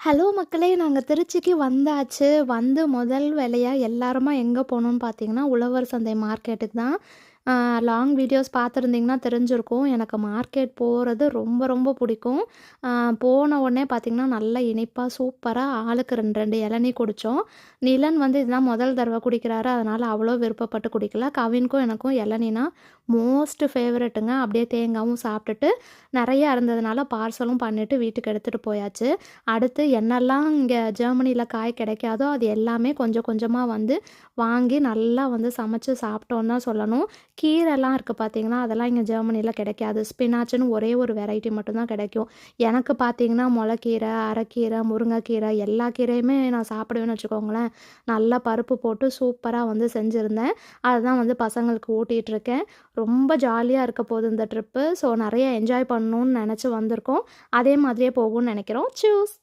Hello மக்களே! நாங்க திருச்சிக்கு வந்தாச்சு. வந்து முதல் வேலையா எல்லாருமா எங்க போனோம்னு பார்த்தீங்கன்னா, உழவர் சந்தை மார்க்கெட்டுக்கு தான். லாங் வீடியோஸ் பார்த்துருந்தீங்கன்னா தெரிஞ்சிருக்கும். எனக்கு மார்க்கெட் போறது ரொம்ப ரொம்ப பிடிக்கும். அ போன உடனே பார்த்தீங்கன்னா, நல்லா இனிப்பா சூப்பரா ஆளுக்கு 2, 2 இளநீ குடிச்சோம். நிலன் வந்து இதுதான் முதல் தடவ குடிக்கிறாரு. அதனால அவ்வளோ விருப்பப்பட்டு குடிக்கல. கவினுக்கும் எனக்கும் இளநீனா மோஸ்ட் ஃபேவரெட்டுங்க. அப்படியே தேங்காவும் சாப்பிட்டுட்டு, நெறையா இருந்ததுனால பார்சலும் பண்ணிட்டு வீட்டுக்கு எடுத்துட்டு போயாச்சு. அடுத்து என்னெல்லாம் இங்க ஜெர்மனில காய் கிடைக்காதோ, அது எல்லாமே கொஞ்சம் கொஞ்சமா வந்து வாங்கி நல்லா வந்து சமைச்சு சாப்பிட்டோன்னு தான் சொல்லணும். கீரைலாம் இருக்கு பார்த்தீங்கன்னா, அதெல்லாம் இங்க ஜெர்மனில கிடைக்காது. ஸ்பினாச்சுன்னு ஒரே ஒரு வெரைட்டி மட்டும் தான் கிடைக்கும். எனக்கு பார்த்தீங்கன்னா, மொளக்கீரை, அரைக்கீரை, முருங்கைக்கீரை எல்லா கீரையுமே நான் சாப்பிடுவேன்னு வச்சுக்கோங்களேன். நல்லா பருப்பு போட்டு சூப்பரா வந்து செஞ்சிருந்தேன். அதுதான் வந்து பசங்களுக்கு ஊட்டிட்டுருக்கேன். ரொம்ப ஜாலியா இருக்க போகுது இந்த ட்ரிப்பு. ஸோ நெறைய என்ஜாய் பண்ணணும்னு நெனச்சு வந்திருக்கோம். அதே மாதிரியே போகும்னு நெனைக்கிறோம். சூஸ்!